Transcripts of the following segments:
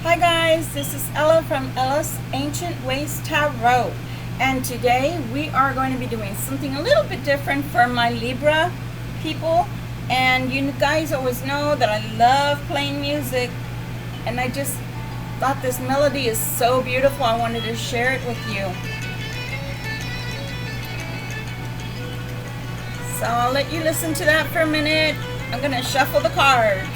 Hi guys, this is Ella from Ella's Ancient Ways Tarot, and today we are going to be doing something a little bit different for my Libra people. And you guys always know that I love playing music, and I just thought this melody is so beautiful I wanted to share it with you. So I'll let you listen to that for a minute. I'm going to shuffle the cards.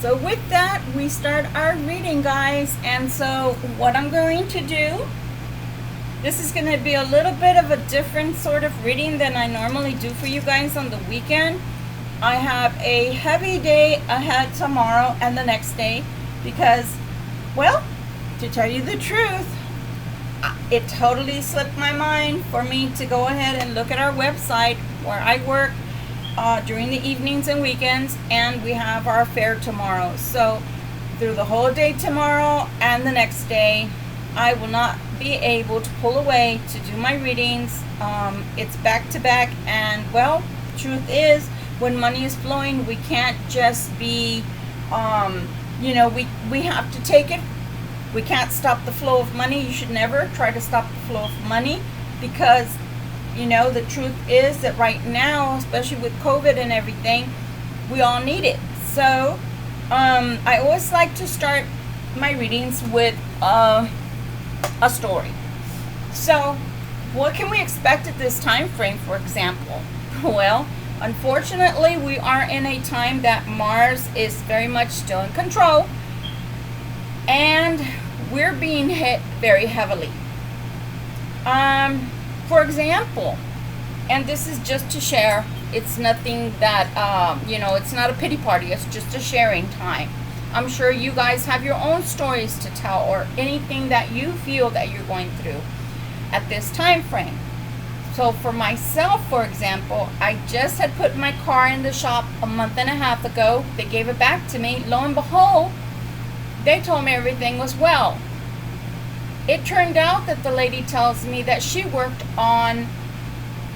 So with that, we start our reading, guys. And so what I'm going to do, this is going to be a little bit of a different sort of reading than I normally do for you guys on the weekend. I have a heavy day ahead tomorrow and the next day because, well, to tell you the truth, it totally slipped my mind for me to go ahead and look at our website where I work during the evenings and weekends, and we have our fair tomorrow. So through the whole day tomorrow and the next day, I will not be able to pull away to do my readings. It's back to back, and well, truth is, when money is flowing, we can't just be, we have to take it. We can't stop the flow of money. You should never try to stop the flow of money because the truth is that right now, especially with COVID and everything, we all need it. So I always like to start my readings with a story. So what can we expect at this time frame, for example? Well, unfortunately, we are in a time that Mars is very much still in control, and we're being hit very heavily. For example, and this is just to share, it's nothing that, it's not a pity party, it's just a sharing time. I'm sure you guys have your own stories to tell or anything that you feel that you're going through at this time frame. So for myself, for example, I just had put my car in the shop a month and a half ago. They gave it back to me. Lo and behold, they told me everything was well. It turned out that the lady tells me that she worked on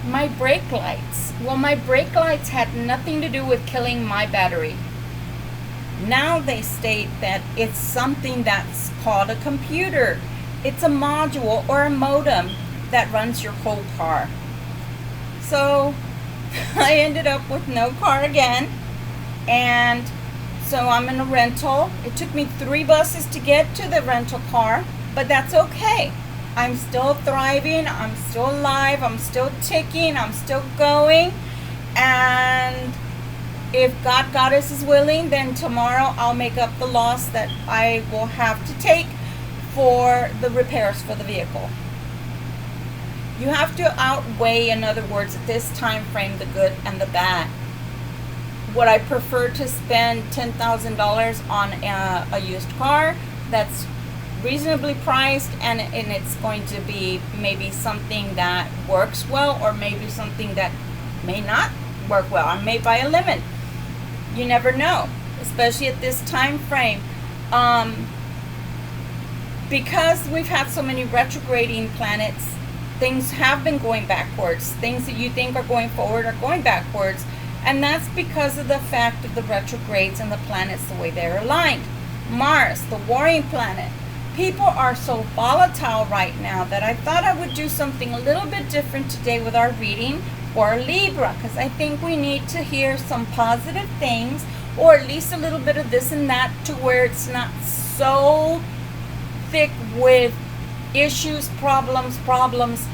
my brake lights. Well, my brake lights had nothing to do with killing my battery. Now they state that it's something that's called a computer. It's a module or a modem that runs your whole car. So I ended up with no car again, and so I'm in a rental. It took me 3 buses to get to the rental car, but that's okay. I'm still thriving, I'm still alive, I'm still ticking, I'm still going. And if God Goddess is willing, then tomorrow I'll make up the loss that I will have to take for the repairs for the vehicle. You have to outweigh, in other words, at this time frame, the good and the bad. Would I prefer to spend $10,000 on a used car that's reasonably priced and it's going to be maybe something that works well, or maybe something that may not work well. I may buy a lemon. You never know, especially at this time frame. Because we've had so many retrograding planets, things have been going backwards. Things that you think are going forward are going backwards. And that's because of the fact of the retrogrades and the planets, the way they're aligned. Mars, the warring planet. People are so volatile right now that I thought I would do something a little bit different today with our reading for Libra, because I think we need to hear some positive things, or at least a little bit of this and that, to where it's not so thick with issues, problems,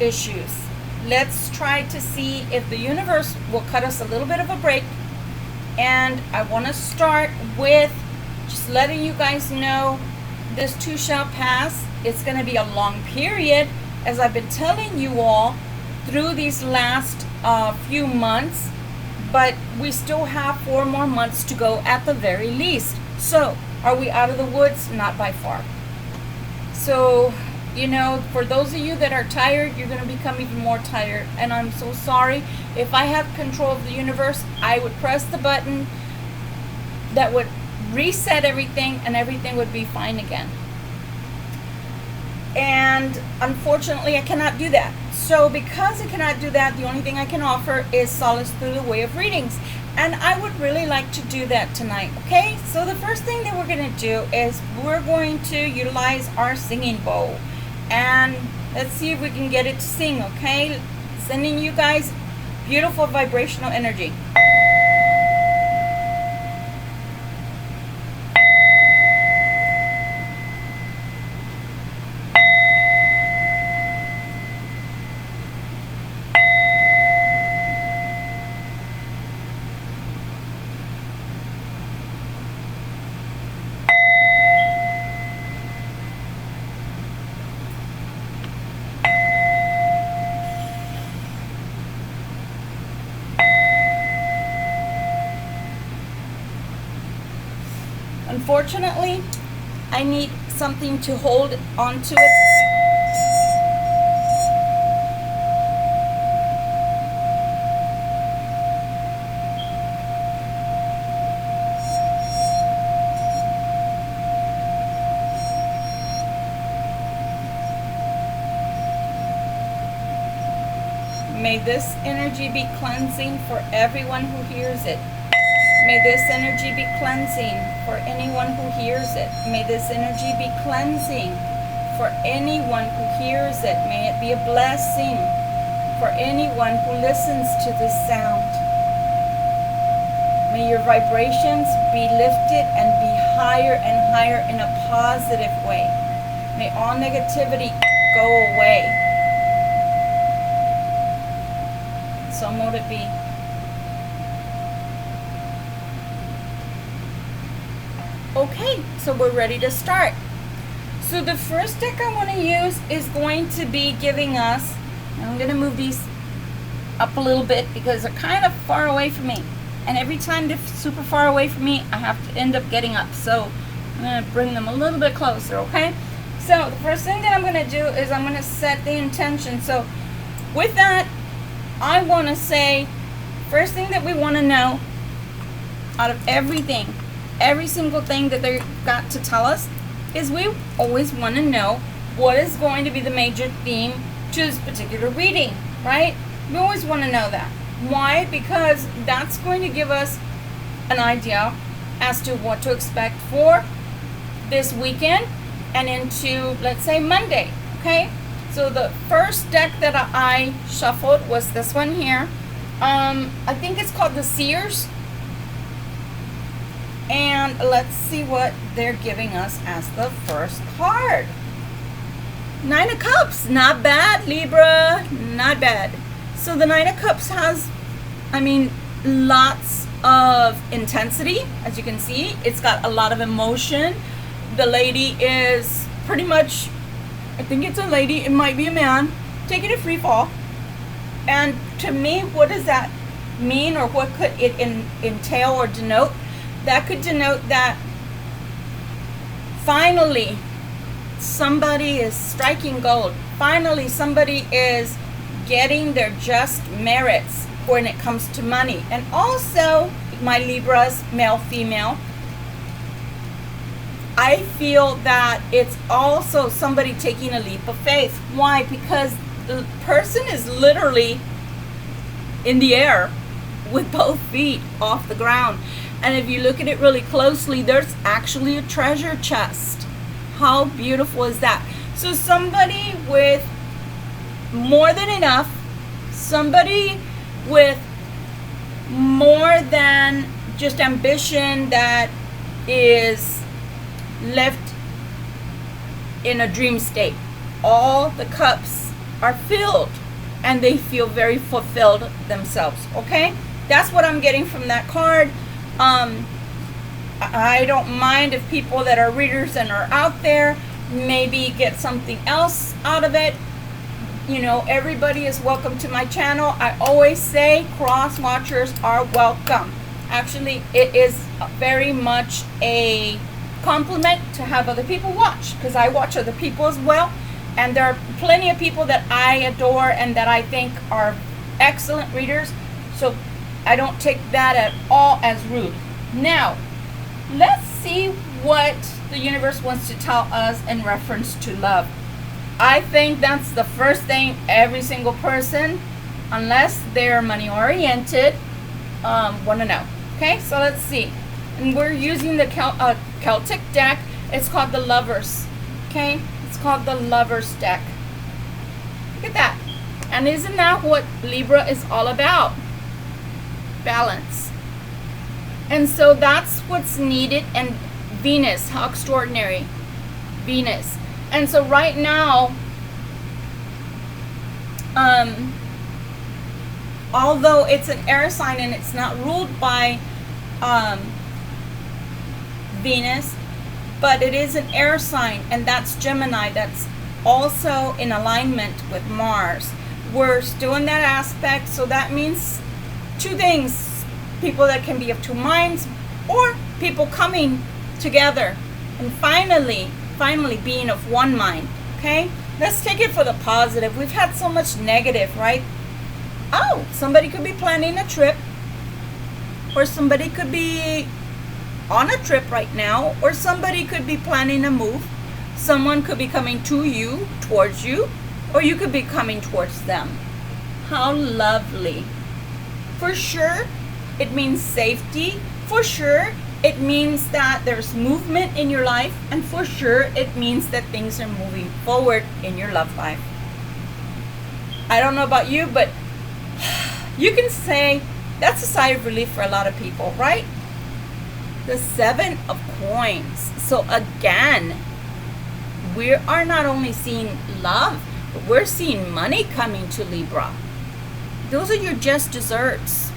issues. Let's try to see if the universe will cut us a little bit of a break. And I want to start with just letting you guys know this too shall pass. It's going to be a long period, as I've been telling you all through these last few months, but we still have 4 more months to go at the very least. So are we out of the woods? Not by far. So, you know, for those of you that are tired, you're going to become even more tired. And I'm so sorry. If I had control of the universe, I would press the button that would reset everything, and everything would be fine again. And unfortunately, I cannot do that. So because I cannot do that, the only thing I can offer is solace through the way of readings. And I would really like to do that tonight, okay? So the first thing that we're going to do is we're going to utilize our singing bowl. And let's see if we can get it to sing, okay? Sending you guys beautiful vibrational energy. Unfortunately, I need something to hold onto it. May this energy be cleansing for everyone who hears it. May this energy be cleansing for anyone who hears it. May this energy be cleansing for anyone who hears it. May it be a blessing for anyone who listens to this sound. May your vibrations be lifted and be higher and higher in a positive way. May all negativity go away. So mote it be. Okay, so we're ready to start. So the first deck I want to use is going to be giving us, and I'm going to move these up a little bit because they're kind of far away from me. And every time they're super far away from me, I have to end up getting up. So I'm going to bring them a little bit closer, okay? So the first thing that I'm going to do is I'm going to set the intention. So with that, I want to say, first thing that we want to know out of everything, every single thing that they've got to tell us, is we always want to know what is going to be the major theme to this particular reading, right? We always want to know that. Why? Because that's going to give us an idea as to what to expect for this weekend and into, let's say, Monday, okay? So the first deck that I shuffled was this one here. I think it's called the Seers. And let's see what they're giving us as the first card. 9 of Cups. Not bad, Libra. Not bad. So the 9 of Cups has, I mean, lots of intensity. As you can see, it's got a lot of emotion. The lady is pretty much, I think it's a lady, it might be a man, taking a free fall. And to me, what does that mean, or what could it entail or denote? That could denote that finally somebody is striking gold. Finally somebody is getting their just merits. when it comes to money. And also, my Libras, male, female, I feel that it's also somebody taking a leap of faith. Why? Because the person is literally in the air with both feet off the ground. And if you look at it really closely, there's actually a treasure chest. How beautiful is that? So somebody with more than enough, somebody with more than just ambition that is left in a dream state. All the cups are filled and they feel very fulfilled themselves. Okay, that's what I'm getting from that card. I don't mind if people that are readers and are out there maybe get something else out of it. You know, everybody is welcome to my channel. I always say cross watchers are welcome. Actually, it is very much a compliment to have other people watch, because I watch other people as well, and there are plenty of people that I adore and that I think are excellent readers, so I don't take that at all as rude. Now, let's see what the universe wants to tell us in reference to love. I think that's the first thing every single person, unless they're money oriented, want to know. Okay, so let's see. And we're using the Celtic deck. It's called the Lovers. Okay, it's called the Lovers deck. Look at that. And isn't that what Libra is all about? Balance. And so that's what's needed. And Venus, how extraordinary. Venus. And so right now, although it's an air sign and it's not ruled by Venus, but it is an air sign, and that's Gemini. That's also in alignment with Mars. We're still in that aspect, so that means two things: people that can be of two minds, or people coming together and finally being of one mind. Okay, let's take it for the positive. We've had so much negative, right? Oh, somebody could be planning a trip, or somebody could be on a trip right now, or somebody could be planning a move. Someone could be coming to you, towards you, or you could be coming towards them. How lovely. For sure, it means safety. For sure, it means that there's movement in your life, and for sure, it means that things are moving forward in your love life. I don't know about you, but you can say that's a sigh of relief for a lot of people, right? The Seven of Coins. So again, we are not only seeing love, but we're seeing money coming to Libra. Those are your just desserts.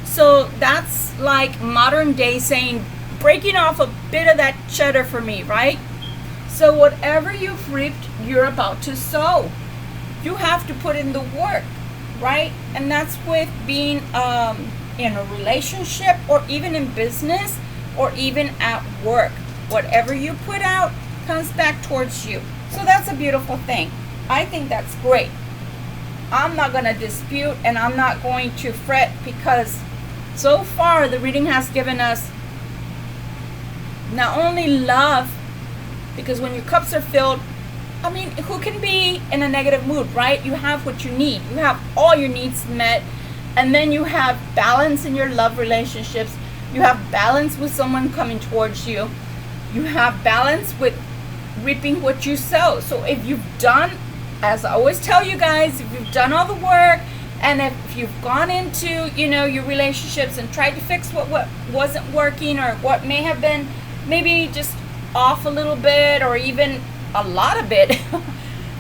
So that's like modern day saying, breaking off a bit of that cheddar for me, right? So whatever you've reaped, you're about to sow. You have to put in the work, right? And that's with being in a relationship, or even in business, or even at work. Whatever you put out comes back towards you. So that's a beautiful thing. I think that's great. I'm not going to dispute, and I'm not going to fret, because so far the reading has given us not only love, because when your cups are filled, I mean, who can be in a negative mood, right? You have what you need. You have all your needs met, and then you have balance in your love relationships. You have balance with someone coming towards you. You have balance with reaping what you sow. So if you've done, as I always tell you guys, if you've done all the work, and if you've gone into, you know, your relationships and tried to fix what wasn't working, or what may have been maybe just off a little bit, or even a lot of it,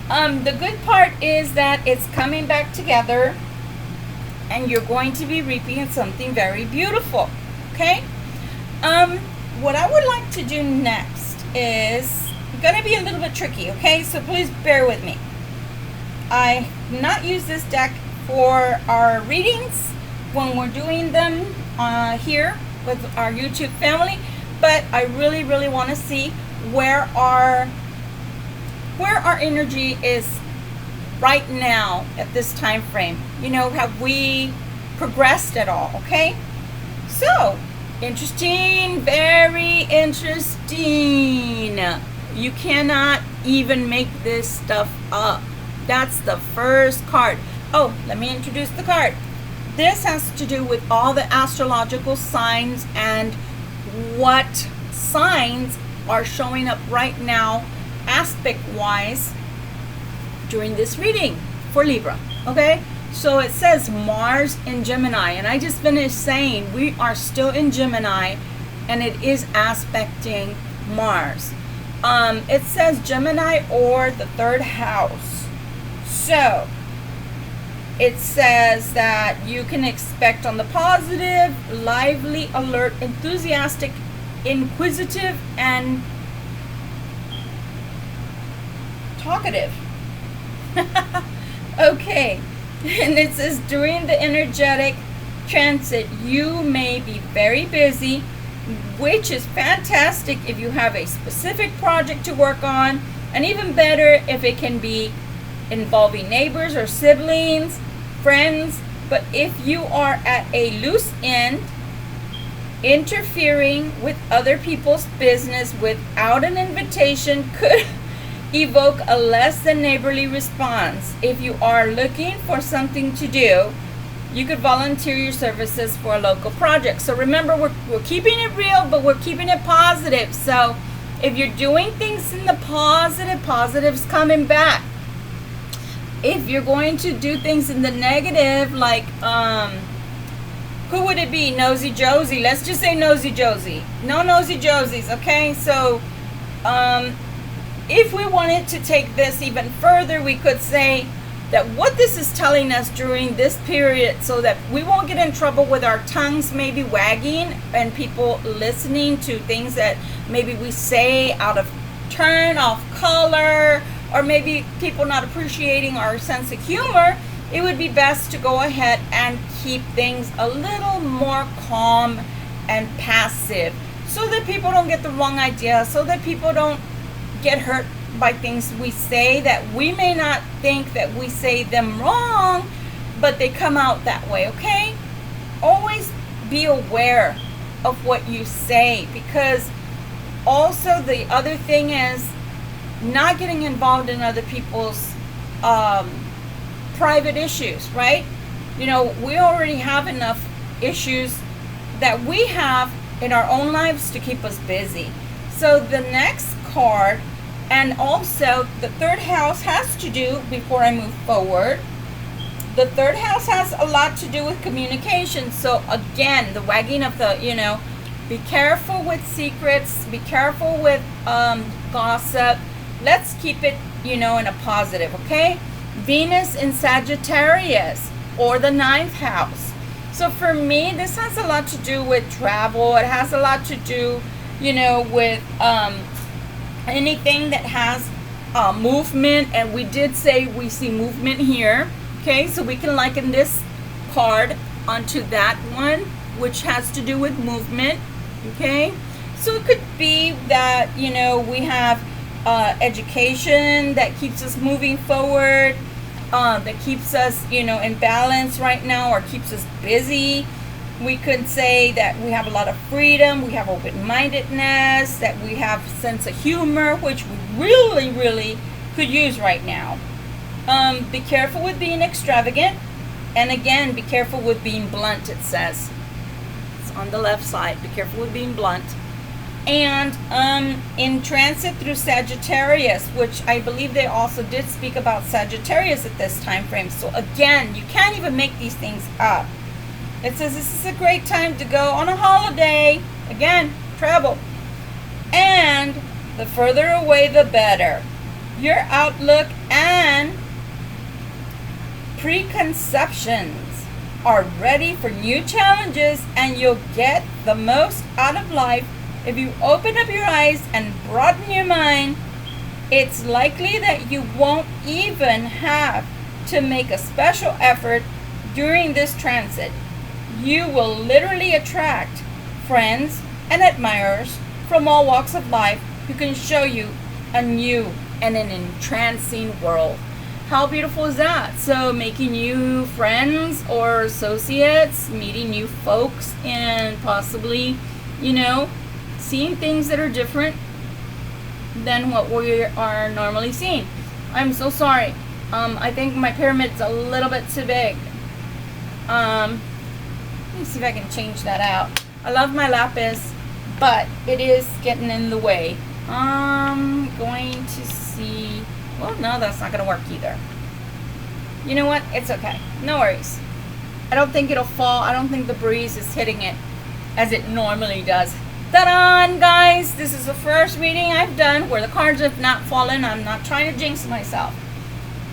the good part is that it's coming back together, and you're going to be reaping something very beautiful. Okay, what I would like to do next is going to be a little bit tricky, okay? So please bear with me. I not use this deck for our readings when we're doing them here with our YouTube family, but I really want to see where our energy is right now at this time frame. You know, have we progressed at all, okay? So, interesting, very interesting. You cannot even make this stuff up. That's the first card. Oh, let me introduce the card. This has to do with all the astrological signs and what signs are showing up right now, aspect-wise, during this reading for Libra, okay? So it says Mars in Gemini, and I just finished saying we are still in Gemini, and it is aspecting Mars. It says Gemini or the third house. So it says that you can expect on the positive, lively, alert, enthusiastic, inquisitive, and talkative. Okay. And it says during the energetic transit, you may be very busy, which is fantastic if you have a specific project to work on, and even better if it can be involving neighbors or siblings, friends. But if you are at a loose end, interfering with other people's business without an invitation could evoke a less than neighborly response. If you are looking for something to do, you could volunteer your services for a local project. So remember, we're keeping it real, but we're keeping it positive. So if you're doing things in the positive, positive's coming back. If you're going to do things in the negative, like who would it be? Nosy Josie. Let's just say Nosy Josie. No Nosy Josies, okay? So if we wanted to take this even further, we could say that what this is telling us during this period, so that we won't get in trouble with our tongues maybe wagging and people listening to things that maybe we say out of turn, off color, or maybe people not appreciating our sense of humor, it would be best to go ahead and keep things a little more calm and passive, so that people don't get the wrong idea, so that people don't get hurt by things we say that we may not think that we say them wrong, but they come out that way, okay? Always be aware of what you say, because also the other thing is not getting involved in other people's private issues, right? You know, we already have enough issues that we have in our own lives to keep us busy. So the next card, and also the third house has to do, before I move forward, the third house has a lot to do with communication. So again, the wagging of the, you know, be careful with secrets, be careful with gossip. Let's keep it, you know, in a positive, okay? Venus in Sagittarius, or the ninth house. So for me, this has a lot to do with travel. It has a lot to do, you know, with anything that has movement, and we did say we see movement here, okay? So we can liken this card onto that one, which has to do with movement, okay? So it could be that, you know, we have education that keeps us moving forward, that keeps us, you know, in balance right now, or keeps us busy. We could say that we have a lot of freedom, we have open-mindedness, that we have sense of humor, which we really, really could use right now. Be careful with being extravagant, and again, be careful with being blunt, it says. It's on the left side. Be careful with being blunt. And in transit through Sagittarius, which I believe they also did speak about Sagittarius at this time frame. So again, you can't even make these things up. It says this is a great time to go on a holiday. Again, travel. And the further away, the better. Your outlook and preconceptions are ready for new challenges, and you'll get the most out of life if you open up your eyes and broaden your mind. It's likely that you won't even have to make a special effort during this transit. You will literally attract friends and admirers from all walks of life who can show you a new and an entrancing world. How beautiful is that? So making new friends or associates, meeting new folks, and possibly, you know, seeing things that are different than what we are normally seeing. I'm so sorry. I think my pyramid's a little bit too big. Let me see if I can change that out. I love my lapis, but it is getting in the way. I'm going to see. Well, no, that's not going to work either. You know what? It's okay. No worries. I don't think it'll fall. I don't think the breeze is hitting it as it normally does. Ta-da, guys! This is the first reading I've done where the cards have not fallen. I'm not trying to jinx myself.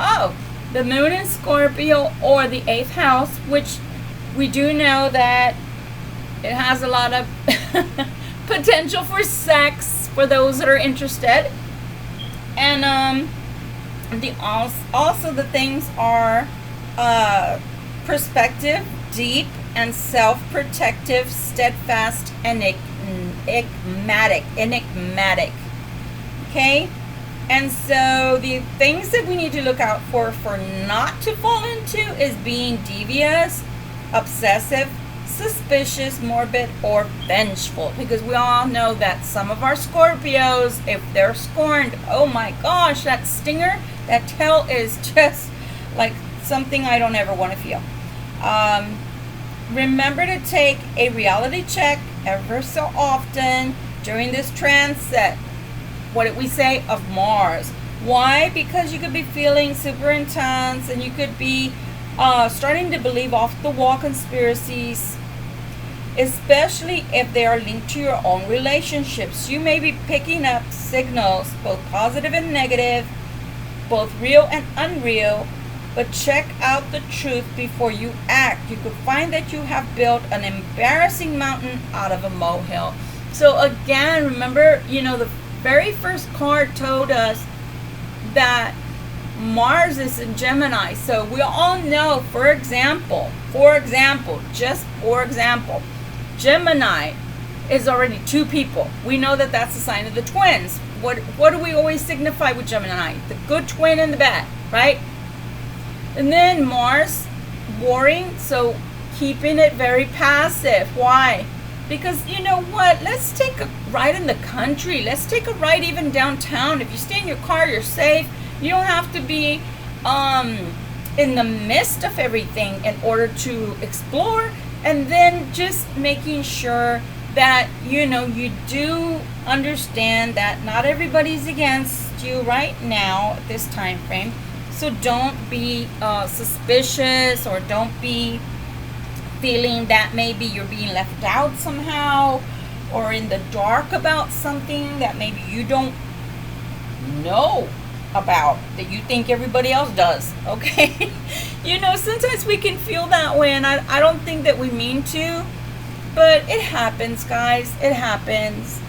Oh, the moon in Scorpio, or the 8th house, which we do know that it has a lot of potential for sex for those that are interested. And also the things are perspective, deep, and self-protective, steadfast, and enigmatic. Okay? And so the things that we need to look out for not to fall into is being devious, obsessive, suspicious, morbid, or vengeful. Because we all know that some of our Scorpios, if they're scorned, oh my gosh, that stinger, that tail is just like something I don't ever want to feel. Remember to take a reality check ever so often during this transit. What did we say? Of Mars. Why? Because you could be feeling super intense, and you could be starting to believe off the wall conspiracies, especially if they are linked to your own relationships. You may be picking up signals, both positive and negative, both real and unreal, but check out the truth before you act. You could find that you have built an embarrassing mountain out of a molehill. So again, remember, you know, the very first card told us that Mars is in Gemini. So we all know, for example, Gemini is already 2 people. We know that that's the sign of the twins. What do we always signify with Gemini? The good twin and the bad, right? And then Mars, warring, so keeping it very passive. Why? Because you know what? Let's take a ride in the country. Let's take a ride even downtown. If you stay in your car, you're safe. You don't have to be in the midst of everything in order to explore. And then just making sure that, you know, you do understand that not everybody's against you right now at this time frame. So don't be suspicious, or don't be feeling that maybe you're being left out somehow, or in the dark about something that maybe you don't know about, that you think everybody else does. Okay? You know, sometimes we can feel that way, and I don't think that we mean to, but it happens, guys. It happens.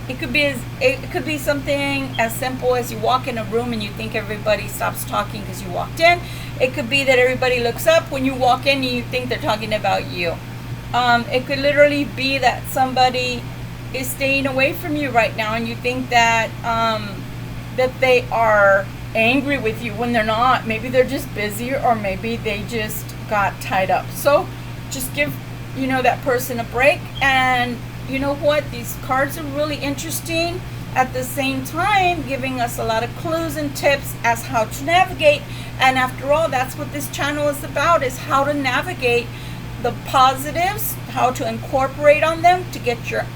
It could be something as simple as you walk in a room and you think everybody stops talking because you walked in. It could be that everybody looks up when you walk in and you think they're talking about you. It could literally be that somebody is staying away from you right now, and you think that that they are angry with you when they're not. Maybe they're just busy, or maybe they just got tied up. So just give, you know, that person a break. And you know what? These cards are really interesting. At the same time, giving us a lot of clues and tips as how to navigate. And after all, that's what this channel is about, is how to navigate the positives, how to incorporate on them to get your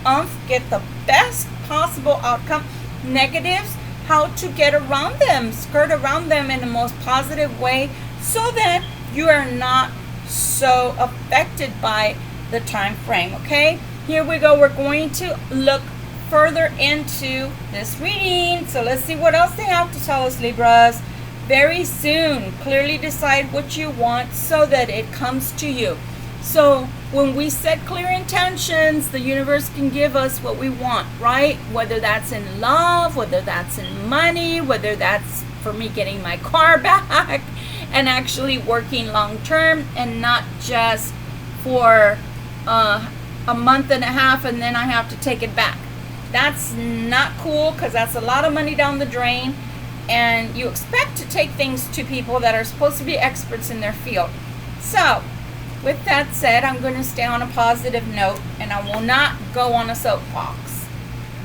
get the best possible outcome. Negatives, how to get around them, skirt around them in the most positive way, so that you are not so affected by the time frame. Okay, here we go. We're going to look further into this reading. So let's see what else they have to tell us, Libras. Very soon, clearly decide what you want so that it comes to you. So when we set clear intentions, the universe can give us what we want, right? Whether that's in love, whether that's in money, whether that's for me getting my car back and actually working long term, and not just for a month and a half and then I have to take it back. That's not cool, because that's a lot of money down the drain. and you expect to take things to people that are supposed to be experts in their field. So, with that said, I'm going to stay on a positive note, and I will not go on a soapbox.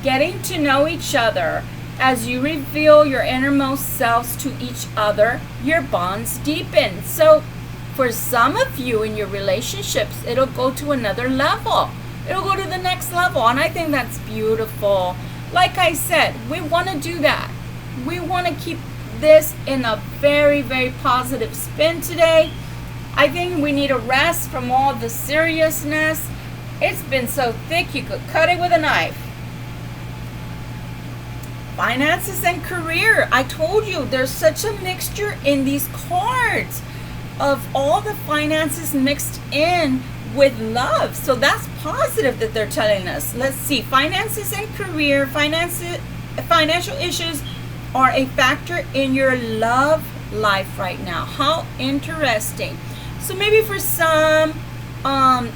Getting to know each other, as you reveal your innermost selves to each other, your bonds deepen. So, for some of you in your relationships, it'll go to another level. It'll go to the next level, and I think that's beautiful. Like I said, we want to do that. We want to keep this in a very, very positive spin today. I think we need a rest from all the seriousness. It's been so thick you could cut it with a knife. Finances and career. I told you there's such a mixture in these cards of all the finances mixed in with love. So that's positive that they're telling us. Let's see. Finances and career. Financial issues are a factor in your love life right now. How interesting. So maybe for some,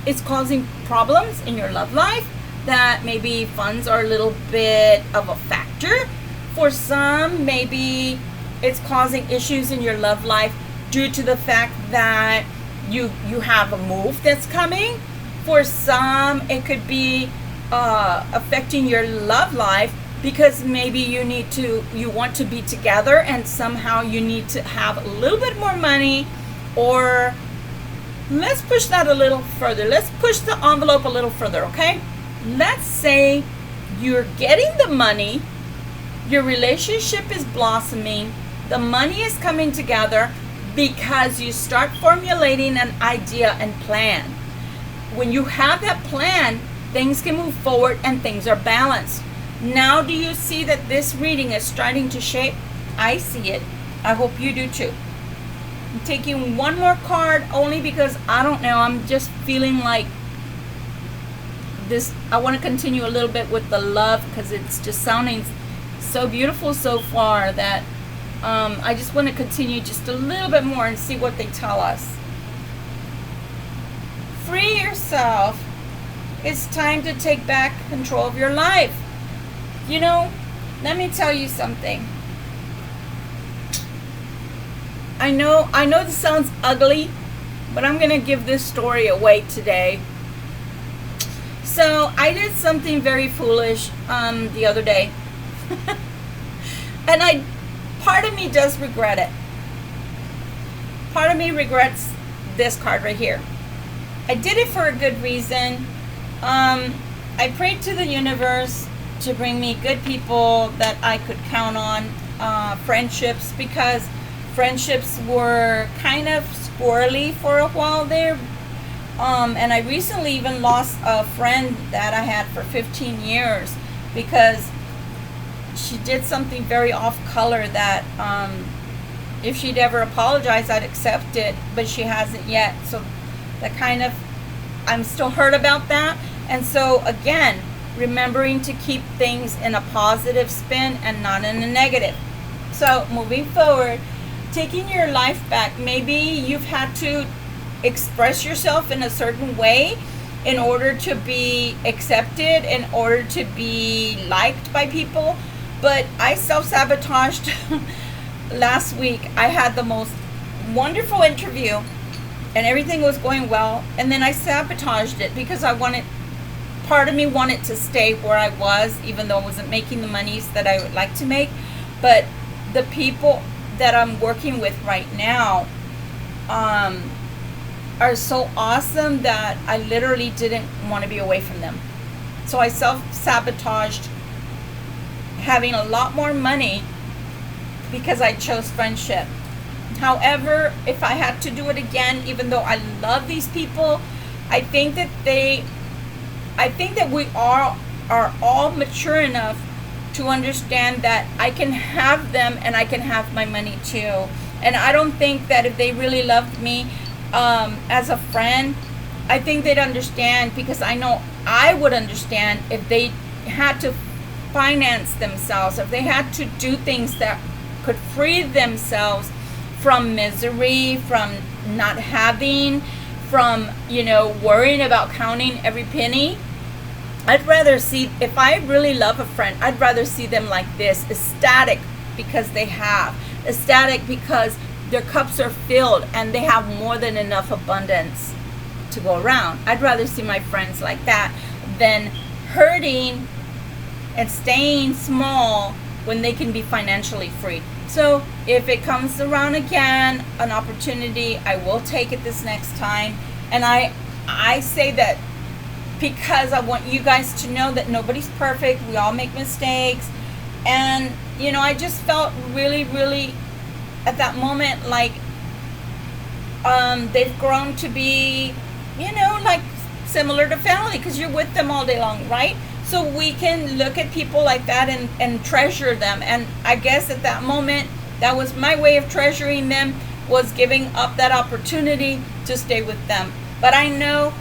it's causing problems in your love life, that maybe funds are a little bit of a factor. For some, maybe it's causing issues in your love life due to the fact that you have a move that's coming. For some, it could be affecting your love life because maybe you want to be together, and somehow you need to have a little bit more money. Or let's push that a little further. Let's push the envelope a little further, okay? Let's say you're getting the money, your relationship is blossoming, the money is coming together because you start formulating an idea and plan. When you have that plan, things can move forward and things are balanced. Now, do you see that this reading is starting to shape? I see it. I hope you do too. I'm taking one more card only because I don't know, I'm just feeling like this. I want to continue a little bit with the love because it's just sounding so beautiful so far that I just want to continue just a little bit more and see what they tell us. Free yourself. It's time to take back control of your life. You know, let me tell you something. I know this sounds ugly, but I'm going to give this story away today. So I did something very foolish the other day. And part of me does regret it. Part of me regrets this card right here. I did it for a good reason. I prayed to the universe to bring me good people that I could count on, friendships, because friendships were kind of squirrely for a while there. And I recently even lost a friend that I had for 15 years because she did something very off color that if she'd ever apologized, I'd accept it, but she hasn't yet. So that kind of, I'm still hurt about that. And so again, remembering to keep things in a positive spin and not in a negative. So moving forward, taking your life back. Maybe you've had to express yourself in a certain way in order to be accepted, in order to be liked by people. But I self-sabotaged last week. I had the most wonderful interview and everything was going well, and then I sabotaged it because part of me wanted to stay where I was, even though I wasn't making the monies that I would like to make. But the people that I'm working with right now are so awesome that I literally didn't want to be away from them. So I self-sabotaged having a lot more money because I chose friendship. However, if I had to do it again, even though I love these people, I think that we are all mature enough to understand that I can have them and I can have my money too. And I don't think that if they really loved me as a friend, I think they'd understand, because I know I would understand if they had to finance themselves, if they had to do things that could free themselves from misery, from not having, from, worrying about counting every penny. I'd rather see, if I really love a friend, I'd rather see them like this, ecstatic because they have, ecstatic because their cups are filled and they have more than enough abundance to go around. I'd rather see my friends like that than hurting and staying small when they can be financially free. So if it comes around again, an opportunity, I will take it this next time. And I say that because I want you guys to know that nobody's perfect. We all make mistakes. And, you know, I just felt really, really at that moment like they've grown to be, you know, like similar to family, because you're with them all day long, right? So we can look at people like that and treasure them. And I guess at that moment, that was my way of treasuring them, was giving up that opportunity to stay with them. But I know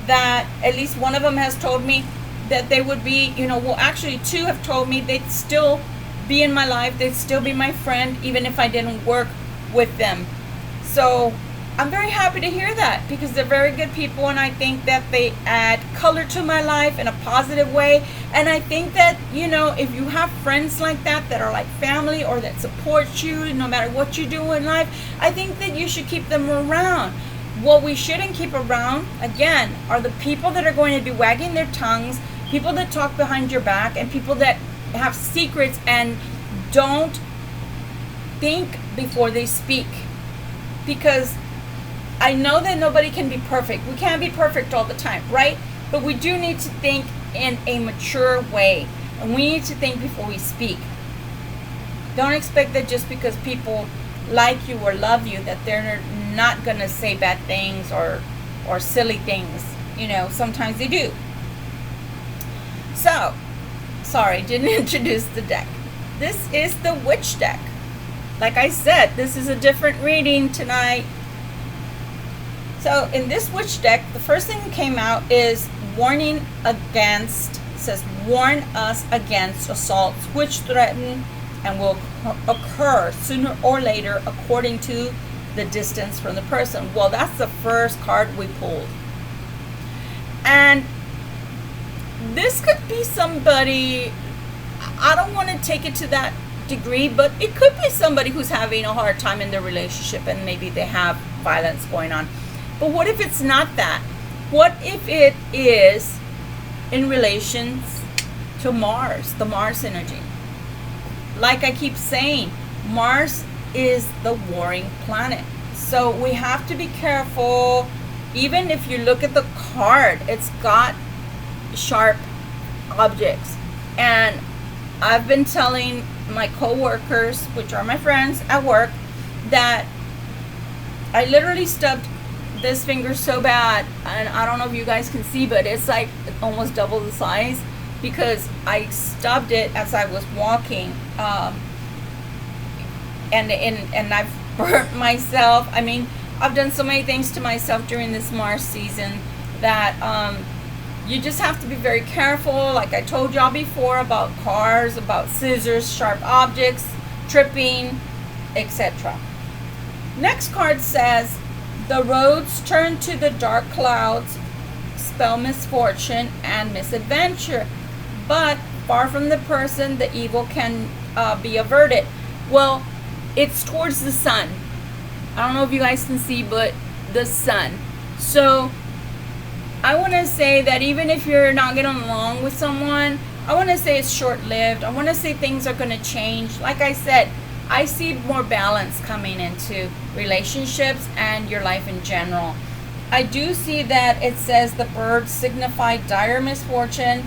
that at least one of them has told me that they would be, you know, well, actually two have told me they'd still be in my life. They'd still be my friend, even if I didn't work with them. So I'm very happy to hear that, because they're very good people, and I think that they add color to my life in a positive way. And I think that, you know, if you have friends like that, that are like family, or that support you no matter what you do in life, I think that you should keep them around. What we shouldn't keep around, again, are the people that are going to be wagging their tongues, people that talk behind your back, and people that have secrets and don't think before they speak. Because I know that nobody can be perfect. We can't be perfect all the time, right? But we do need to think in a mature way. And we need to think before we speak. Don't expect that just because people like you or love you that they're not going to say bad things or silly things. You know, sometimes they do. So, sorry, didn't introduce the deck. This is the Witch deck. Like I said, this is a different reading tonight. So in this Witch deck, the first thing that came out is warning against, it says warn us against assaults which threaten and will occur sooner or later according to the distance from the person. Well, that's the first card we pulled. And this could be somebody, I don't want to take it to that degree, but it could be somebody who's having a hard time in their relationship and maybe they have violence going on. But what if it's not that? What if it is in relations to Mars, the Mars energy? Like I keep saying, Mars is the warring planet. So we have to be careful. Even if you look at the card, it's got sharp objects. And I've been telling my co-workers, which are my friends at work, that I literally stubbed this finger so bad, and I don't know if you guys can see, but it's like almost double the size, because I stubbed it as I was walking, and I've burnt myself. I mean, I've done so many things to myself during this Mars season that you just have to be very careful. Like I told y'all before, about cars, about scissors, sharp objects, tripping, etc. Next card says, the roads turn to the dark clouds, spell misfortune and misadventure, but far from the person, the evil can be averted. Well, it's towards the sun. I don't know if you guys can see, but the sun. So I want to say that even if you're not getting along with someone, I want to say it's short-lived. I want to say things are going to change. Like I said, I see more balance coming into relationships and your life in general. I do see that it says the birds signify dire misfortune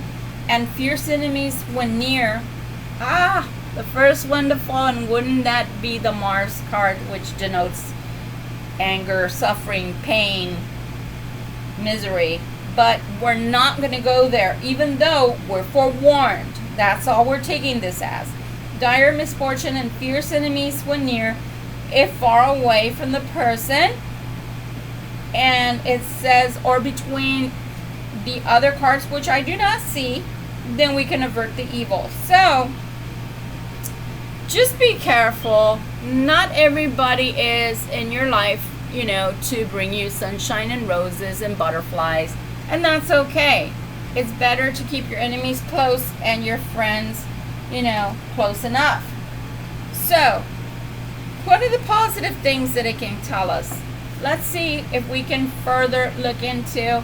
and fierce enemies when near. The first one to fall, and wouldn't that be the Mars card, which denotes anger, suffering, pain, misery. But we're not going to go there, even though we're forewarned. That's all we're taking this as. Dire misfortune and fierce enemies when near, if far away from the person. And it says, or between the other cards, which I do not see, then we can avert the evil. So just be careful. Not everybody is in your life, you know, to bring you sunshine and roses and butterflies. And that's okay. It's better to keep your enemies close and your friends, you know, close enough. So, what are the positive things that it can tell us? Let's see if we can further look into,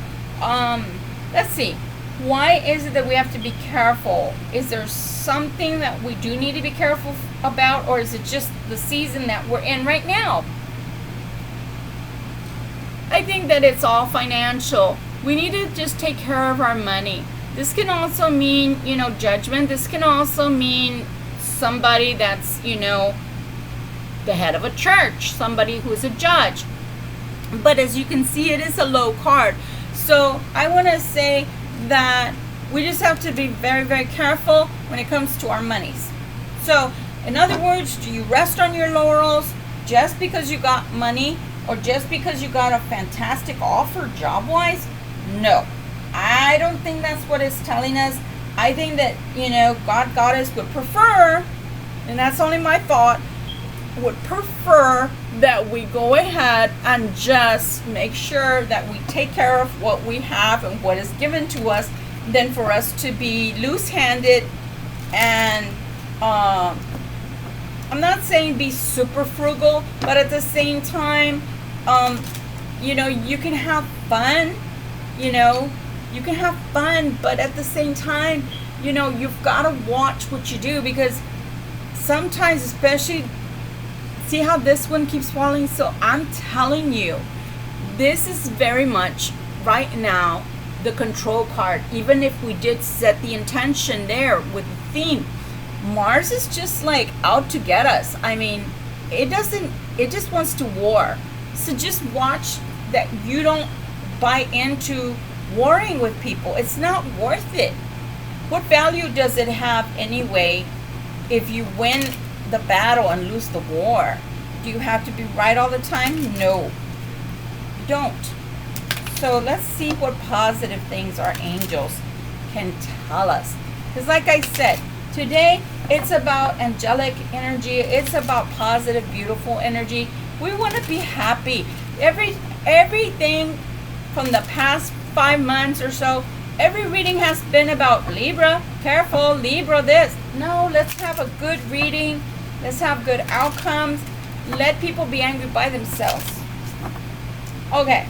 let's see. Why is it that we have to be careful? Is there something that we do need to be careful about, or is it just the season that we're in right now? I think that it's all financial. We need to just take care of our money. This can also mean, judgment. This can also mean somebody that's, the head of a church, somebody who's a judge. But as you can see, it is a low card. So I want to say that we just have to be very, very careful when it comes to our monies. So, in other words, do you rest on your laurels just because you got money, or just because you got a fantastic offer job-wise? No. I don't think that's what it's telling us. I think that, God Goddess would prefer, and that's only my thought, would prefer that we go ahead and just make sure that we take care of what we have and what is given to us, than for us to be loose-handed and I'm not saying be super frugal, but at the same time, you can have fun, you can have fun, but at the same time, you've got to watch what you do, because sometimes, especially, see how this one keeps falling? So I'm telling you, this is very much right now the control card. Even if we did set the intention there with the theme, Mars is just like out to get us. I mean, it just wants to war. So just watch that you don't buy into warring with people. It's not worth it. What value does it have anyway if you win the battle and lose the war? Do you have to be right all the time? No, you don't. So let's see what positive things our angels can tell us. Because like I said, today it's about angelic energy. It's about positive, beautiful energy. We want to be happy. Everything from the past 5 months or so, every reading has been about Libra. Careful, Libra this. No, let's have a good reading. Let's have good outcomes. Let people be angry by themselves. Okay.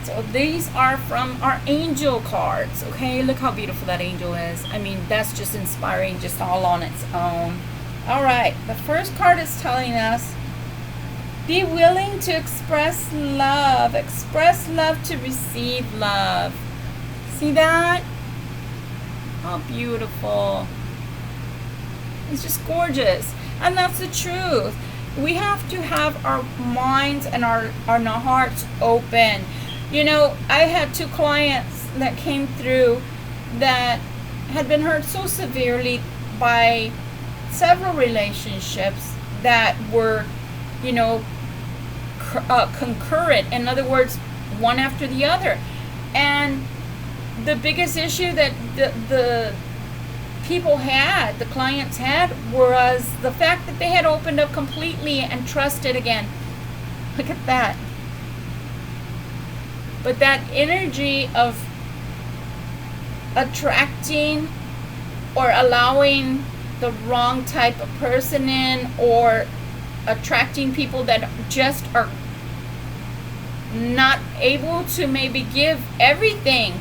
So these are from our angel cards. Okay, look how beautiful that angel is. I mean, that's just inspiring, just all on its own. All right, the first card is telling us, be willing to express love. Express love to receive love. See that? How beautiful. It's just gorgeous. And that's the truth. We have to have our minds and our hearts open. I had 2 clients that came through that had been hurt so severely by several relationships that were, concurrent. In other words, one after the other. And the biggest issue that the people had, the clients had, was the fact that they had opened up completely and trusted again. Look at that. But that energy of attracting or allowing the wrong type of person in, or attracting people that just are not able to maybe give everything,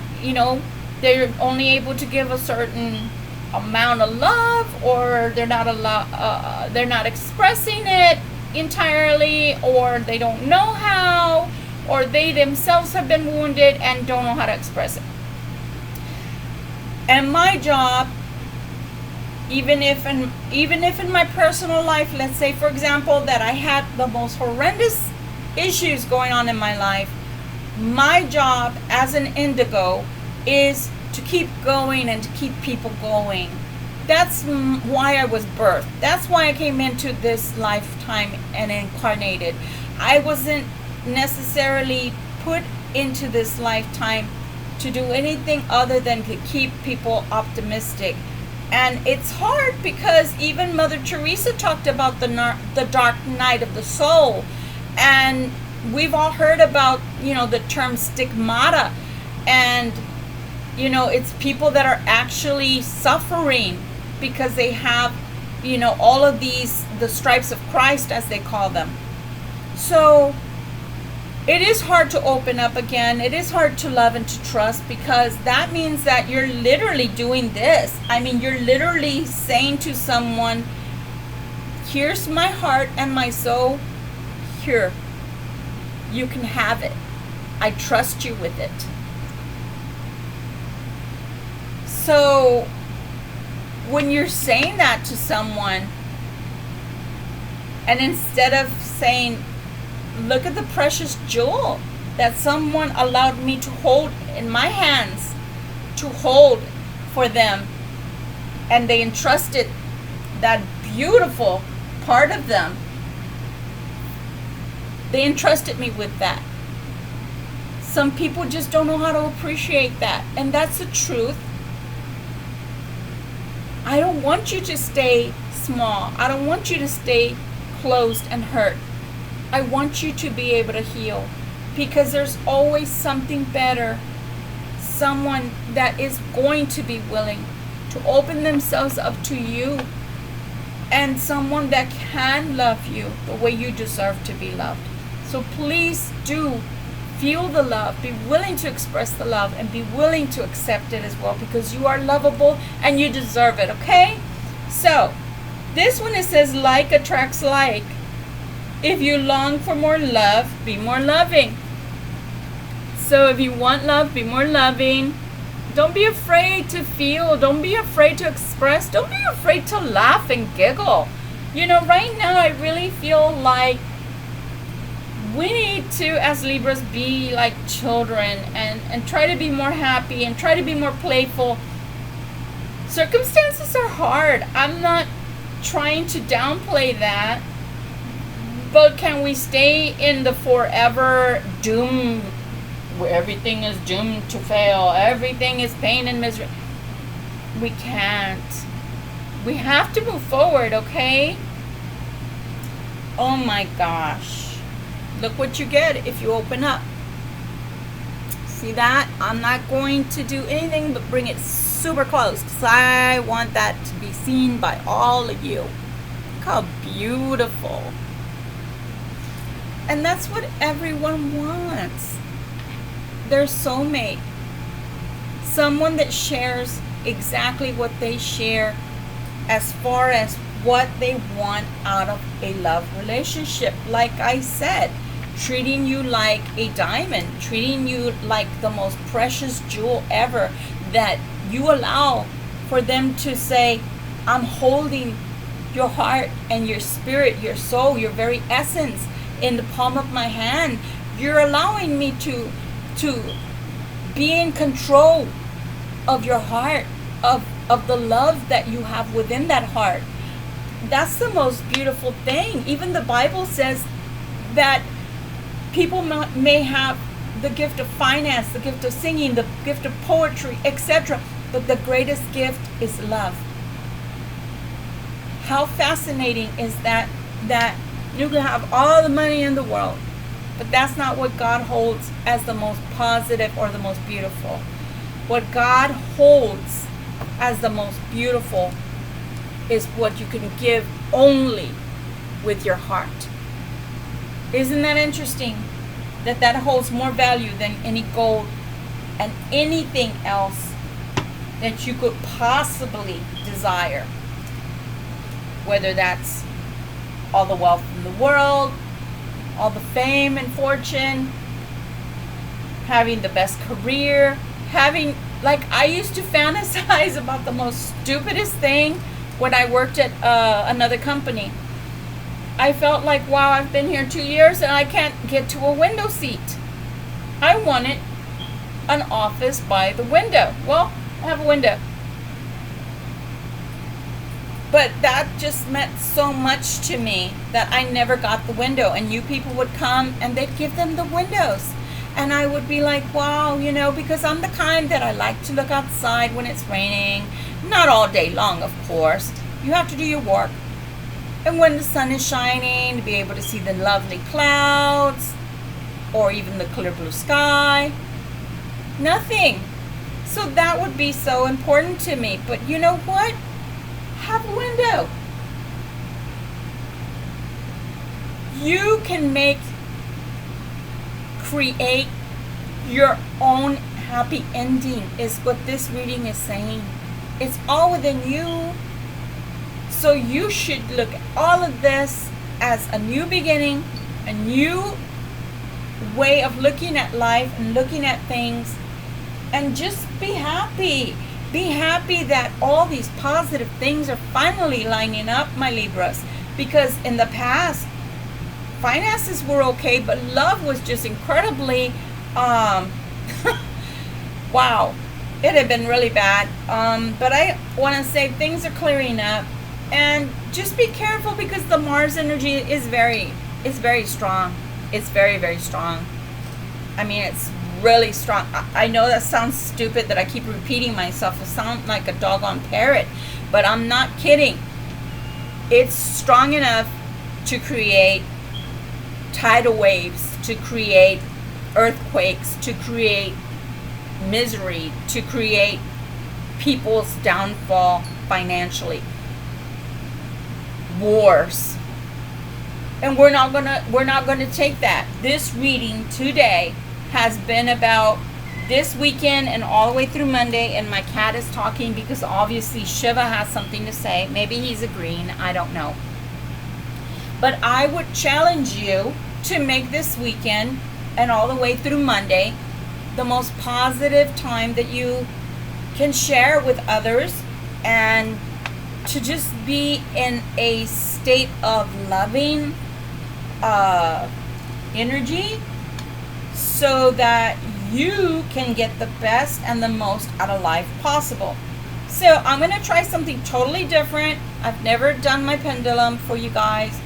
they're only able to give a certain amount of love, or they're not expressing it entirely, or they don't know how, or they themselves have been wounded and don't know how to express it. And my job, even if in my personal life, let's say for example that I had the most horrendous issues going on in my life, my job as an indigo is to keep going and to keep people going. That's why I was birthed. That's why I came into this lifetime and incarnated. I wasn't necessarily put into this lifetime to do anything other than to keep people optimistic. And it's hard because even Mother Teresa talked about the dark night of the soul. And we've all heard about, the term stigmata. And, it's people that are actually suffering because they have you know, all of these, the stripes of Christ, as they call them. So it is hard to open up again. It is hard to love and to trust, because that means that you're literally doing this. I mean, you're literally saying to someone, here's my heart and my soul. Here, you can have it. I trust you with it. So when you're saying that to someone, and instead of saying, look at the precious jewel that someone allowed me to hold in my hands, to hold for them, and they entrusted that beautiful part of them, they entrusted me with that. Some people just don't know how to appreciate that, and that's the truth. I don't want you to stay small. I don't want you to stay closed and hurt. I want you to be able to heal, because there's always something better. Someone that is going to be willing to open themselves up to you, and someone that can love you the way you deserve to be loved. So please do feel the love, be willing to express the love, and be willing to accept it as well, because you are lovable and you deserve it, okay? So this one, it says like attracts like. If you long for more love, be more loving. So if you want love, be more loving. Don't be afraid to feel. Don't be afraid to express. Don't be afraid to laugh and giggle. You know, right now I really feel like we need to, as Libras, be like children and try to be more happy and try to be more playful. Circumstances are hard. I'm not trying to downplay that. But can we stay in the forever doom, where everything is doomed to fail, everything is pain and misery? We can't. We have to move forward, okay? Oh my gosh. Look what you get if you open up. See that? I'm not going to do anything but bring it super close, because I want that to be seen by all of you. Look how beautiful. And that's what everyone wants. Their soulmate. Someone that shares exactly what they share as far as what they want out of a love relationship. Like I said, treating you like a diamond, treating you like the most precious jewel ever, that you allow for them to say, I'm holding your heart and your spirit, your soul, your very essence in the palm of my hand. You're allowing me to be in control of your heart, of the love that you have within that heart. That's the most beautiful thing. Even the Bible says that people may have the gift of finance, the gift of singing, the gift of poetry, etc. But the greatest gift is love. How fascinating is that you can have all the money in the world, but that's not what God holds as the most positive or the most beautiful. What God holds as the most beautiful is what you can give only with your heart. Isn't that interesting? That holds more value than any gold and anything else that you could possibly desire. Whether that's all the wealth in the world, all the fame and fortune, having the best career, having, like, I used to fantasize about the most stupidest thing when I worked at another company. I felt like, wow, I've been here 2 years and I can't get to a window seat. I wanted an office by the window. Well, I have a window. But that just meant so much to me that I never got the window. And you people would come and they'd give them the windows. And I would be like, wow, you know, because I'm the kind that I like to look outside when it's raining. Not all day long, of course. You have to do your work. And when the sun is shining, to be able to see the lovely clouds or even the clear blue sky. Nothing. So that would be so important to me. But you know what? Have a window. You can create your own happy ending, is what this reading is saying. It's all within you. So you should look at all of this as a new beginning, a new way of looking at life and looking at things, and just be happy. Be happy that all these positive things are finally lining up, my Libras, because in the past, finances were okay, but love was just incredibly, wow, it had been really bad. But I want to say things are clearing up, and just be careful because the Mars energy is very strong. It's very, very strong. I mean, it's really strong. I know that sounds stupid that I keep repeating myself. I sound like a doggone parrot, but I'm not kidding. It's strong enough to create tidal waves, to create earthquakes, to create misery, to create people's downfall financially, wars. And we're not gonna take that. This reading today has been about this weekend and all the way through Monday, and my cat is talking because obviously Shiva has something to say. Maybe he's agreeing, I don't know. But I would challenge you to make this weekend and all the way through Monday the most positive time that you can share with others, and to just be in a state of loving energy, so that you can get the best and the most out of life possible. So I'm going to try something totally different. I've never done my pendulum for you guys.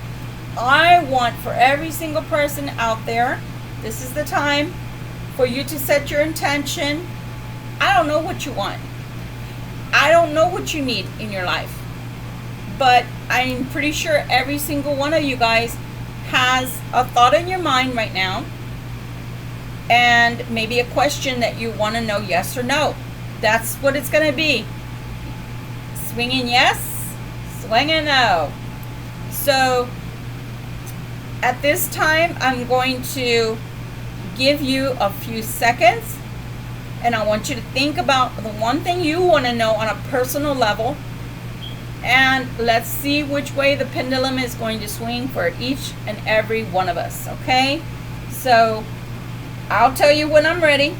I want for every single person out there, this is the time for you to set your intention. I don't know what you want. I don't know what you need in your life. But I'm pretty sure every single one of you guys has a thought in your mind right now, and maybe a question that you want to know yes or no. That's what it's going to be. Swinging yes, swinging no. So at this time, I'm going to give you a few seconds, and I want you to think about the one thing you want to know on a personal level, and let's see which way the pendulum is going to swing for each and every one of us, okay? So I'll tell you when I'm ready.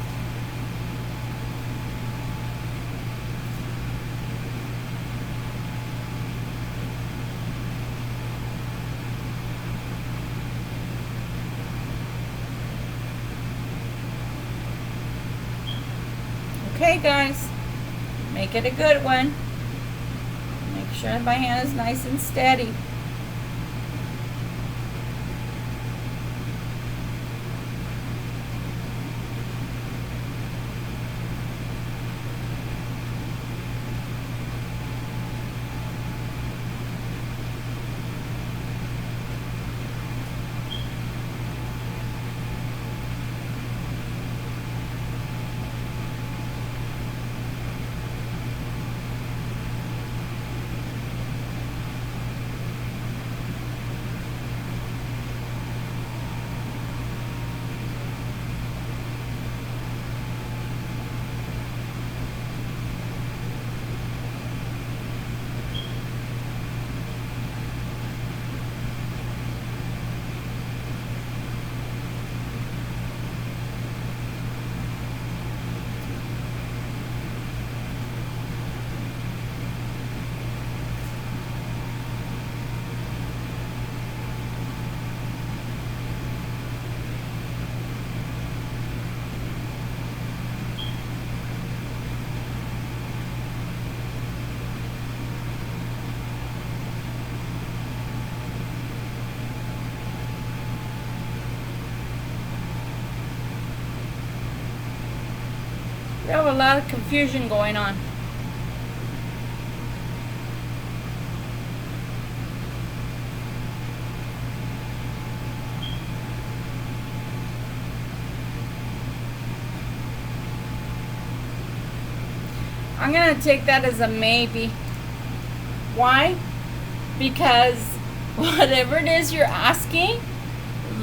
Okay, guys, make it a good one. Make sure my hand is nice and steady. We have a lot of confusion going on. I'm going to take that as a maybe. Why? Because whatever it is you're asking,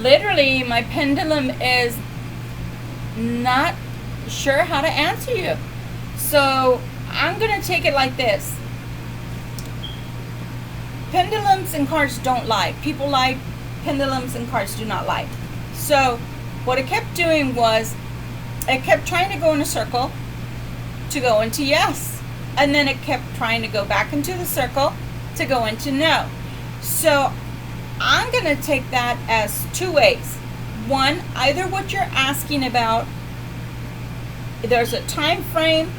literally my pendulum is not sure how to answer you. So I'm gonna take it like this. Pendulums and cards don't lie. People lie. Pendulums and cards do not lie. So what it kept doing was it kept trying to go in a circle to go into yes, and then it kept trying to go back into the circle to go into no. So I'm gonna take that as two ways. One, either what you're asking about, there's a time frame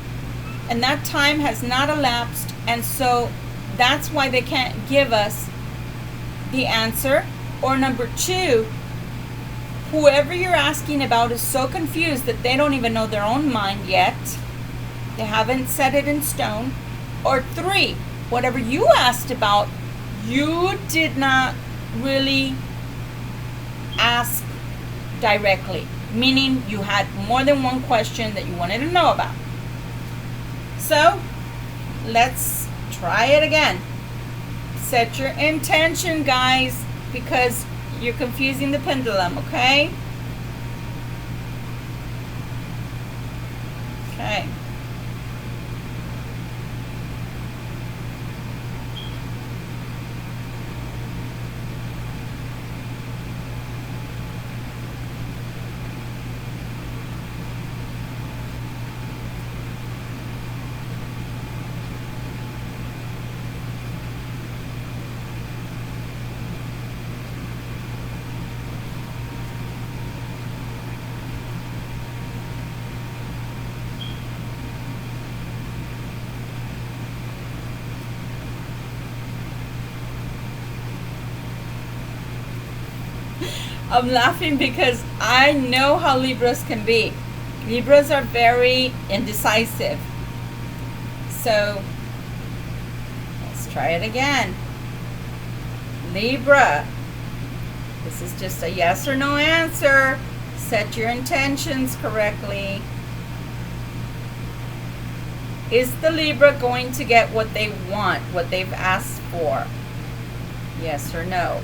and that time has not elapsed, and so that's why they can't give us the answer. Or number two, whoever you're asking about is so confused that they don't even know their own mind yet. They haven't set it in stone. Or three, whatever you asked about, you did not really ask directly, meaning you had more than one question that you wanted to know about. So let's try it again. Set your intention, guys, because you're confusing the pendulum, okay? Okay. I'm laughing because I know how Libras can be. Libras are very indecisive. So let's try it again. Libra, this is just a yes or no answer. Set your intentions correctly. Is the Libra going to get what they want, what they've asked for? Yes or no?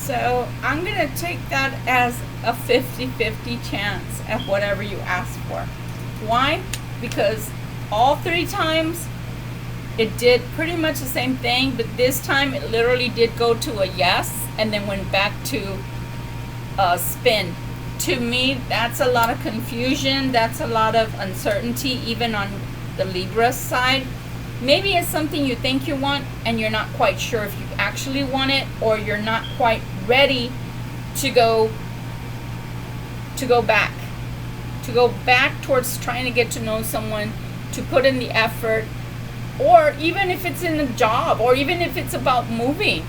So I'm going to take that as a 50-50 chance at whatever you ask for. Why? Because all three times it did pretty much the same thing, but this time it literally did go to a yes and then went back to a spin. To me, that's a lot of confusion. That's a lot of uncertainty, even on the Libra side. Maybe it's something you think you want and you're not quite sure if you actually want it, or you're not quite ready to go back towards trying to get to know someone, to put in the effort, or even if it's in a job, or even if it's about moving,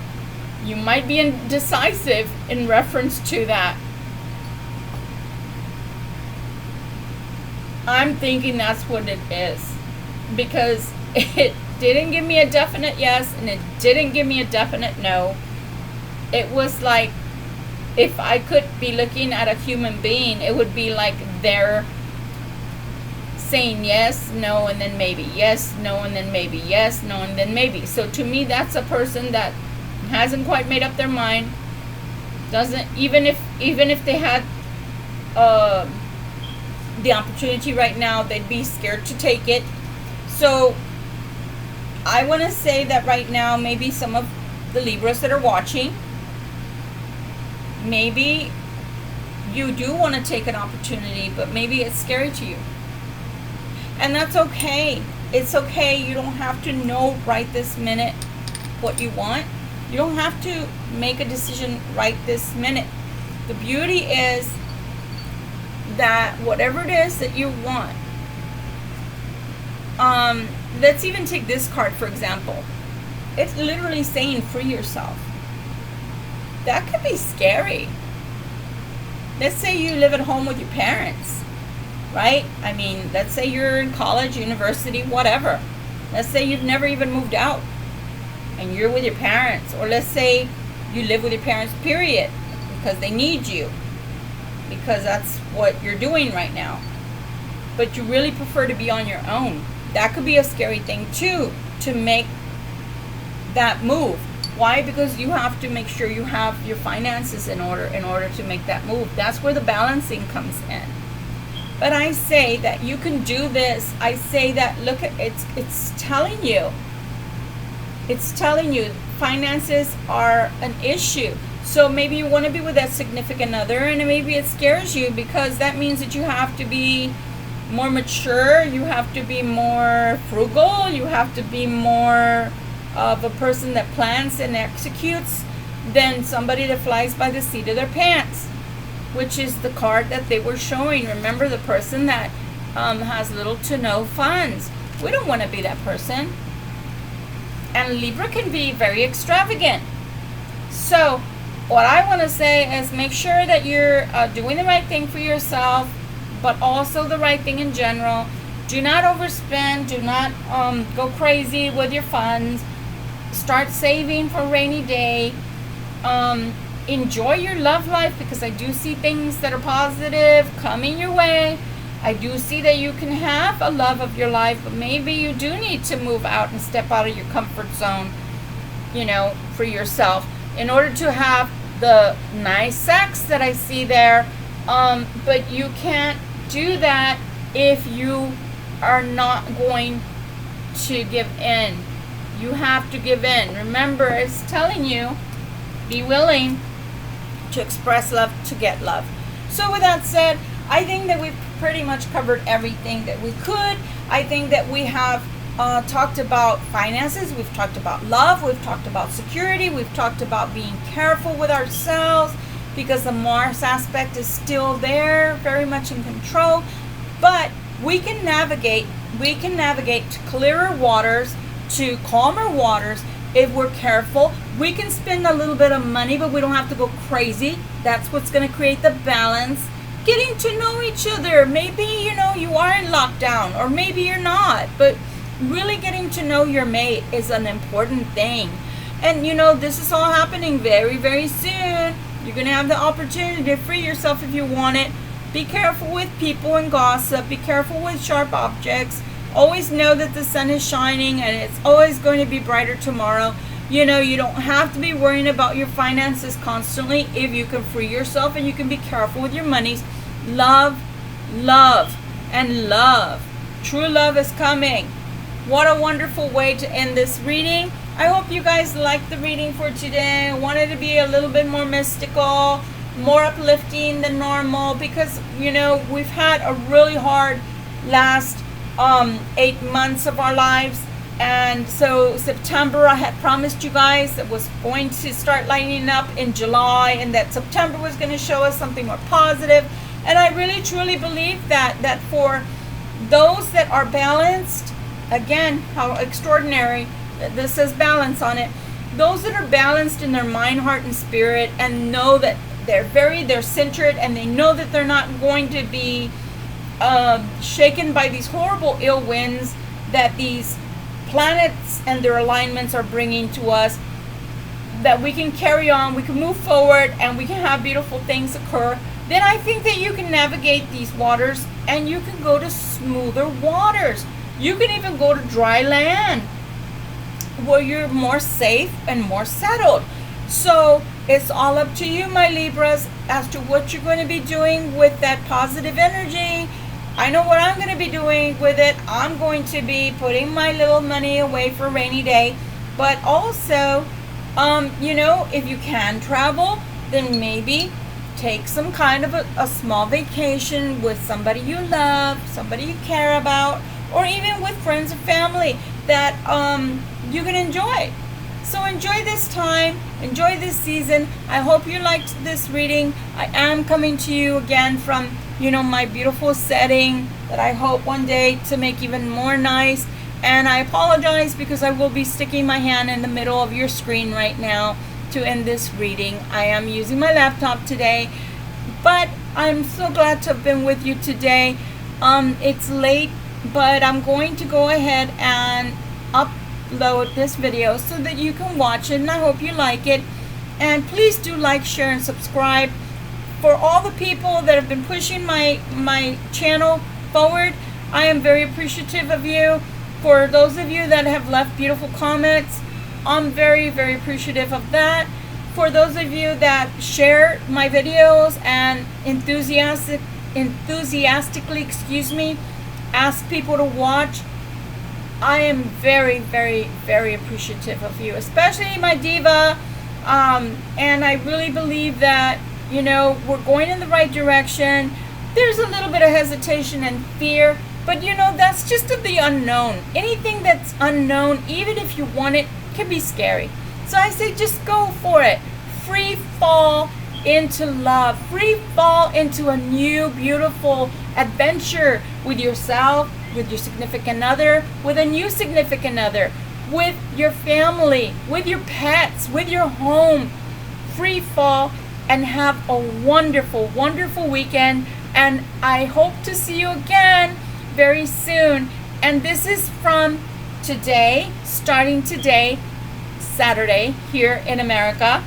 you might be indecisive in reference to that. I'm thinking that's what it is, because it didn't give me a definite yes and it didn't give me a definite no. It was like, if I could be looking at a human being, it would be like they're saying yes, no, and then maybe, yes, no, and then maybe, yes, no, and then maybe. So to me, that's a person that hasn't quite made up their mind. Doesn't, even if they had the opportunity right now, they'd be scared to take it. So I want to say that right now, maybe some of the Libras that are watching, maybe you do want to take an opportunity, but maybe it's scary to you. And that's okay. It's okay. You don't have to know right this minute what you want. You don't have to make a decision right this minute. The beauty is that whatever it is that you want, let's even take this card, for example. It's literally saying free yourself. That could be scary. Let's say you live at home with your parents, right? I mean, let's say you're in college, university, whatever. Let's say you've never even moved out and you're with your parents. Or let's say you live with your parents, period, because they need you, because that's what you're doing right now. But you really prefer to be on your own. That could be a scary thing too, to make that move. Why? Because you have to make sure you have your finances in order to make that move. That's where the balancing comes in. But I say that you can do this. I say that, look at it's telling you. It's telling you finances are an issue. So maybe you want to be with that significant other, and maybe it scares you because that means that you have to be more mature, you have to be more frugal, you have to be more of a person that plans and executes than somebody that flies by the seat of their pants, which is the card that they were showing. Remember, the person that has little to no funds. We don't want to be that person. And Libra can be very extravagant. So what I want to say is make sure that you're doing the right thing for yourself, but also the right thing in general. Do not overspend. Do not go crazy with your funds. Start saving for a rainy day. Enjoy your love life, because I do see things that are positive coming your way. I do see that you can have a love of your life, but maybe you do need to move out and step out of your comfort zone, you know, for yourself, in order to have the nice sex that I see there. But you can't do that if you are not going to give in. You have to give in. Remember, it's telling you, be willing to express love to get love. So with that said, I think that we've pretty much covered everything that we could. I think that we have talked about finances, we've talked about love, we've talked about security, we've talked about being careful with ourselves, because the Mars aspect is still there, very much in control. But we can navigate to clearer waters, to calmer waters, if we're careful. We can spend a little bit of money, but we don't have to go crazy. That's what's going to create the balance. Getting to know each other. Maybe, you know, you are in lockdown, or maybe you're not, but really getting to know your mate is an important thing. And you know, this is all happening very, very soon. You're going to have the opportunity to free yourself if you want it. Be careful with people and gossip. Be careful with sharp objects. Always know that the sun is shining and it's always going to be brighter tomorrow. You know, you don't have to be worrying about your finances constantly if you can free yourself and you can be careful with your monies. Love, love, and love. True love is coming. What a wonderful way to end this reading. I hope you guys liked the reading for today. I wanted to be a little bit more mystical, more uplifting than normal, because, you know, we've had a really hard last 8 months of our lives. And so September, I had promised you guys it was going to start lighting up in July, and that September was going to show us something more positive. And I really truly believe that for those that are balanced, again, how extraordinary, this says balance on it. Those that are balanced in their mind, heart, and spirit, and know that they're centered, and they know that they're not going to be shaken by these horrible ill winds that these planets and their alignments are bringing to us, that we can carry on, we can move forward, and we can have beautiful things occur. Then I think that you can navigate these waters, and you can go to smoother waters. You can even go to dry land where you're more safe and more settled. So it's all up to you, my Libras, as to what you're going to be doing with that positive energy. I know what I'm going to be doing with it. I'm going to be putting my little money away for a rainy day. But also, you know, if you can travel, then maybe take some kind of a small vacation with somebody you love, somebody you care about, or even with friends or family that you can enjoy. So enjoy this time, enjoy this season. I hope you liked this reading. I am coming to you again from, my beautiful setting that I hope one day to make even more nice. And I apologize because I will be sticking my hand in the middle of your screen right now to end this reading. I am using my laptop today, but I'm so glad to have been with you today. It's late, but I'm going to go ahead and upload this video so that you can watch it, and I hope you like it. And please do like, share, and subscribe. For all the people that have been pushing my channel forward, I am very appreciative of you. For those of you that have left beautiful comments, I'm very, very appreciative of that. For those of you that share my videos and enthusiastically, ask people to watch, I am very, very, very appreciative of you, especially my diva. And I really believe that, we're going in the right direction. There's a little bit of hesitation and fear, but that's just of the unknown. Anything that's unknown, even if you want it, can be scary. So I say just go for it. Free fall into love. Free fall into a new, beautiful adventure with yourself, with your significant other, with a new significant other, with your family, with your pets, with your home. Free fall and have a wonderful, wonderful weekend. And I hope to see you again very soon. And this is from today, starting today, Saturday here in America,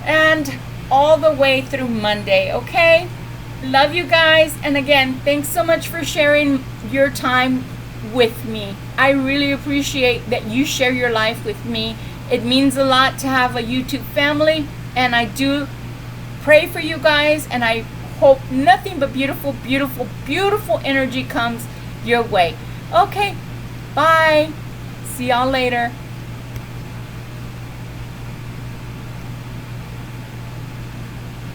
and all the way through Monday, okay? Love you guys. And again, thanks so much for sharing your time with me. I really appreciate that you share your life with me. It means a lot to have a YouTube family, and I do pray for you guys, and I hope nothing but beautiful, beautiful, beautiful energy comes your way. Okay, bye. See y'all later.